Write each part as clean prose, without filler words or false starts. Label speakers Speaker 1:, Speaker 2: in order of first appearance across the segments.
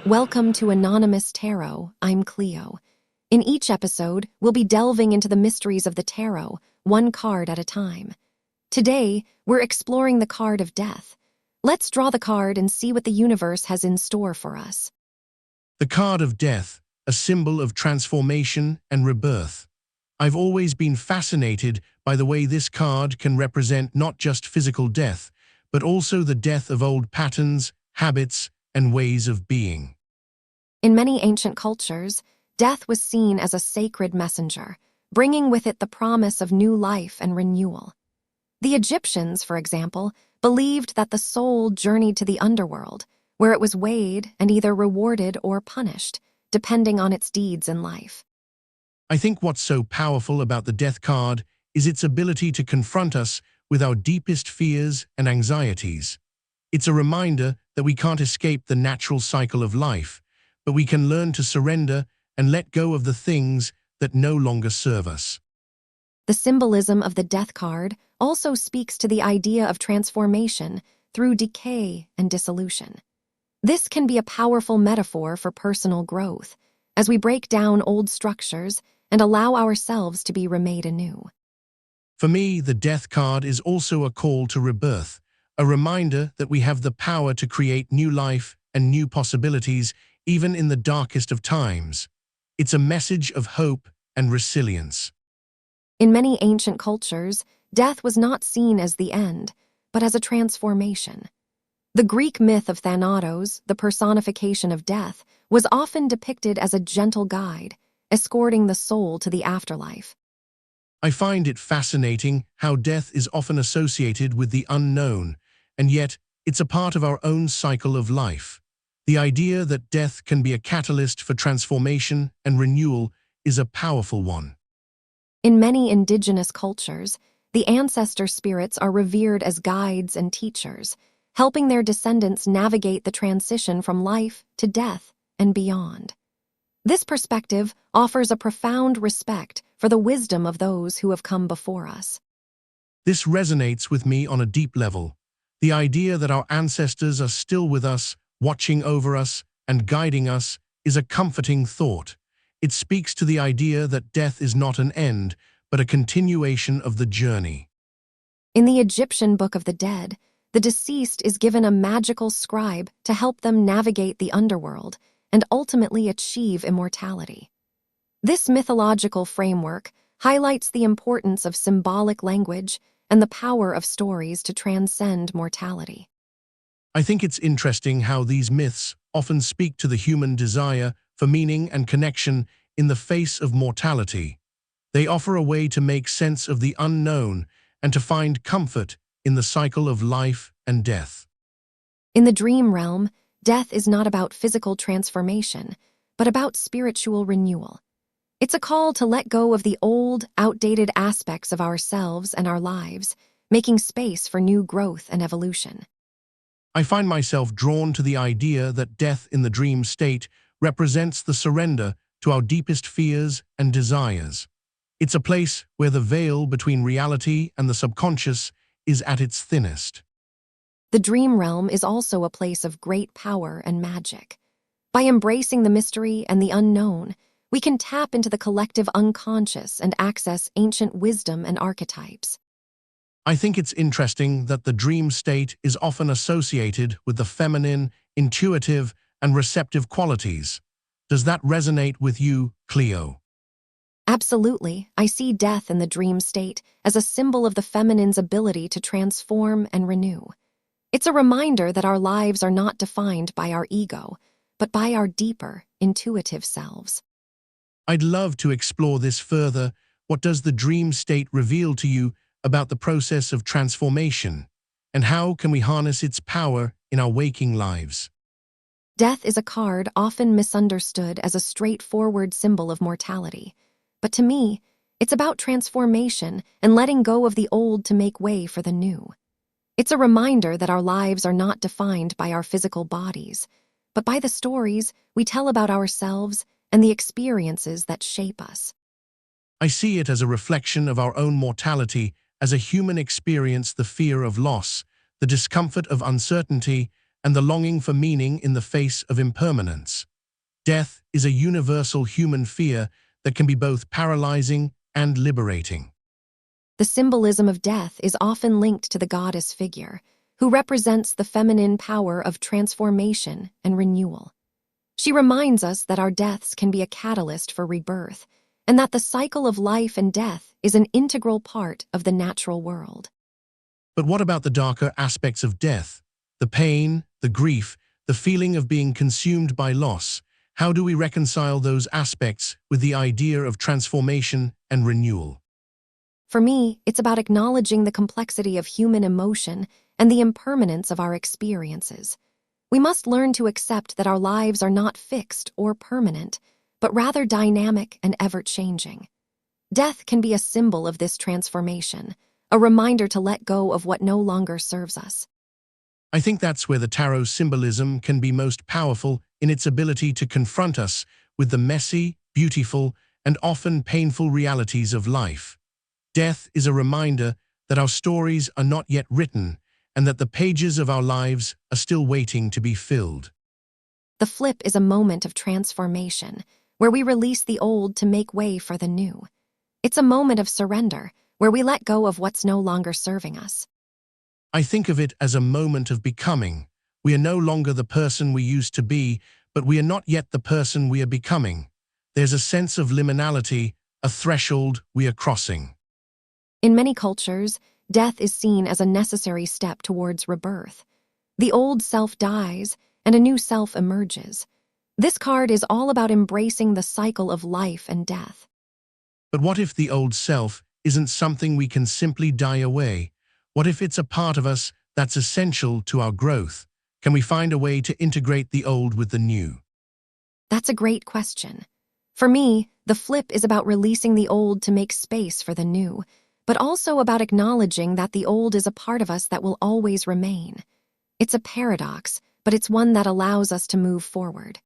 Speaker 1: Welcome to Anonymous Tarot. I'm Cleo. In each episode, we'll be delving into the mysteries of the tarot, one card at a time. Today, we're exploring the card of death. Let's draw the card and see what the universe has in store for us.
Speaker 2: The card of death, a symbol of transformation and rebirth. I've always been fascinated by the way this card can represent not just physical death, but also the death of old patterns, habits, and ways of being.
Speaker 1: In many ancient cultures, death was seen as a sacred messenger, bringing with it the promise of new life and renewal. The Egyptians, for example, believed that the soul journeyed to the underworld, where it was weighed and either rewarded or punished, depending on its deeds in life.
Speaker 2: I think what's so powerful about the death card is its ability to confront us with our deepest fears and anxieties. It's a reminder that we can't escape the natural cycle of life, but we can learn to surrender and let go of the things that no longer serve us.
Speaker 1: The symbolism of the death card also speaks to the idea of transformation through decay and dissolution. This can be a powerful metaphor for personal growth, as we break down old structures and allow ourselves to be remade anew.
Speaker 2: For me, the death card is also a call to rebirth, a reminder that we have the power to create new life and new possibilities even in the darkest of times. It's a message of hope and resilience.
Speaker 1: In many ancient cultures, death was not seen as the end, but as a transformation. The Greek myth of Thanatos, the personification of death, was often depicted as a gentle guide, escorting the soul to the afterlife.
Speaker 2: I find it fascinating how death is often associated with the unknown, and yet it's a part of our own cycle of life. The idea that death can be a catalyst for transformation and renewal is a powerful one.
Speaker 1: In many indigenous cultures, the ancestor spirits are revered as guides and teachers, helping their descendants navigate the transition from life to death and beyond. This perspective offers a profound respect for the wisdom of those who have come before us.
Speaker 2: This resonates with me on a deep level. The idea that our ancestors are still with us, watching over us, and guiding us is a comforting thought. It speaks to the idea that death is not an end, but a continuation of the journey.
Speaker 1: In the Egyptian Book of the Dead, the deceased is given a magical scribe to help them navigate the underworld and ultimately achieve immortality. This mythological framework highlights the importance of symbolic language and the power of stories to transcend mortality.
Speaker 2: I think it's interesting how these myths often speak to the human desire for meaning and connection in the face of mortality. They offer a way to make sense of the unknown and to find comfort in the cycle of life and death.
Speaker 1: In the dream realm, death is not about physical transformation, but about spiritual renewal. It's a call to let go of the old, outdated aspects of ourselves and our lives, making space for new growth and evolution.
Speaker 2: I find myself drawn to the idea that death in the dream state represents the surrender to our deepest fears and desires. It's a place where the veil between reality and the subconscious is at its thinnest.
Speaker 1: The dream realm is also a place of great power and magic. By embracing the mystery and the unknown, we can tap into the collective unconscious and access ancient wisdom and archetypes.
Speaker 2: I think it's interesting that the dream state is often associated with the feminine, intuitive, and receptive qualities. Does that resonate with you, Cleo?
Speaker 1: Absolutely, I see death in the dream state as a symbol of the feminine's ability to transform and renew. It's a reminder that our lives are not defined by our ego, but by our deeper, intuitive selves.
Speaker 2: I'd love to explore this further. What does the dream state reveal to you about the process of transformation, and how can we harness its power in our waking lives?
Speaker 1: Death is a card often misunderstood as a straightforward symbol of mortality. But to me, it's about transformation and letting go of the old to make way for the new. It's a reminder that our lives are not defined by our physical bodies, but by the stories we tell about ourselves and the experiences that shape us.
Speaker 2: I see it as a reflection of our own mortality as a human experience the fear of loss, the discomfort of uncertainty, and the longing for meaning in the face of impermanence. Death is a universal human fear that can be both paralyzing and liberating.
Speaker 1: The symbolism of death is often linked to the goddess figure, who represents the feminine power of transformation and renewal. She reminds us that our deaths can be a catalyst for rebirth, and that the cycle of life and death is an integral part of the natural world.
Speaker 2: But what about the darker aspects of death? The pain, the grief, the feeling of being consumed by loss. How do we reconcile those aspects with the idea of transformation and renewal?
Speaker 1: For me, it's about acknowledging the complexity of human emotion and the impermanence of our experiences. We must learn to accept that our lives are not fixed or permanent, but rather dynamic and ever-changing. Death can be a symbol of this transformation, a reminder to let go of what no longer serves us.
Speaker 2: I think that's where the tarot symbolism can be most powerful in its ability to confront us with the messy, beautiful, and often painful realities of life. Death is a reminder that our stories are not yet written and that the pages of our lives are still waiting to be filled.
Speaker 1: The flip is a moment of transformation, where we release the old to make way for the new. It's a moment of surrender, where we let go of what's no longer serving us.
Speaker 2: I think of it as a moment of becoming. We are no longer the person we used to be, but we are not yet the person we are becoming. There's a sense of liminality, a threshold we are crossing.
Speaker 1: In many cultures, death is seen as a necessary step towards rebirth. The old self dies, and a new self emerges. This card is all about embracing the cycle of life and death.
Speaker 2: But what if the old self isn't something we can simply die away? What if it's a part of us that's essential to our growth? Can we find a way to integrate the old with the new?
Speaker 1: That's a great question. For me, the flip is about releasing the old to make space for the new, but also about acknowledging that the old is a part of us that will always remain. It's a paradox, but it's one that allows us to move forward.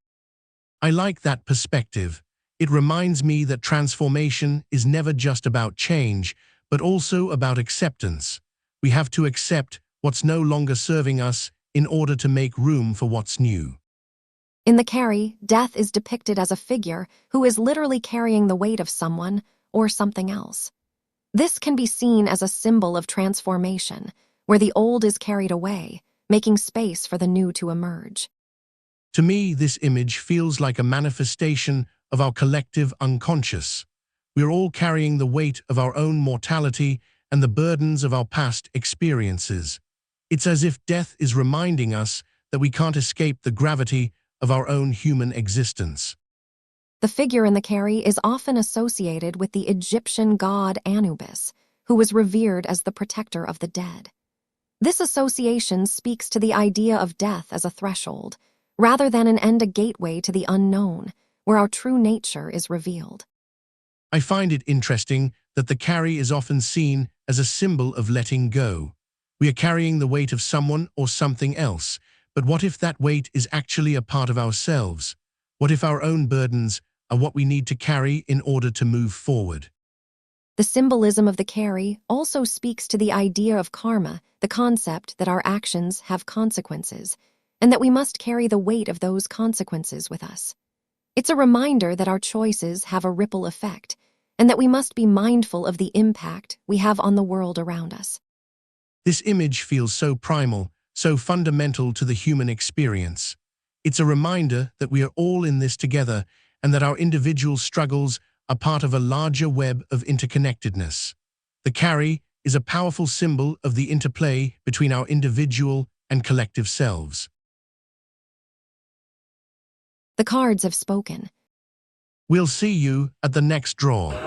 Speaker 2: I like that perspective. It reminds me that transformation is never just about change, but also about acceptance. We have to accept what's no longer serving us in order to make room for what's new.
Speaker 1: In the Carrie, death is depicted as a figure who is literally carrying the weight of someone or something else. This can be seen as a symbol of transformation, where the old is carried away, making space for the new to emerge.
Speaker 2: To me, this image feels like a manifestation of our collective unconscious. We're all carrying the weight of our own mortality and the burdens of our past experiences. It's as if death is reminding us that we can't escape the gravity of our own human existence.
Speaker 1: The figure in the Carrie is often associated with the Egyptian god Anubis, who was revered as the protector of the dead. This association speaks to the idea of death as a threshold, rather than an end, a gateway to the unknown, where our true nature is revealed.
Speaker 2: I find it interesting that the Carrie is often seen as a symbol of letting go. We are carrying the weight of someone or something else, but what if that weight is actually a part of ourselves? What if our own burdens are what we need to carry in order to move forward?
Speaker 1: The symbolism of the Carrie also speaks to the idea of karma, the concept that our actions have consequences, and that we must carry the weight of those consequences with us. It's a reminder that our choices have a ripple effect, and that we must be mindful of the impact we have on the world around us.
Speaker 2: This image feels so primal, so fundamental to the human experience. It's a reminder that we are all in this together and that our individual struggles are part of a larger web of interconnectedness. The Carrie is a powerful symbol of the interplay between our individual and collective selves.
Speaker 1: The cards have spoken.
Speaker 2: We'll see you at the next draw.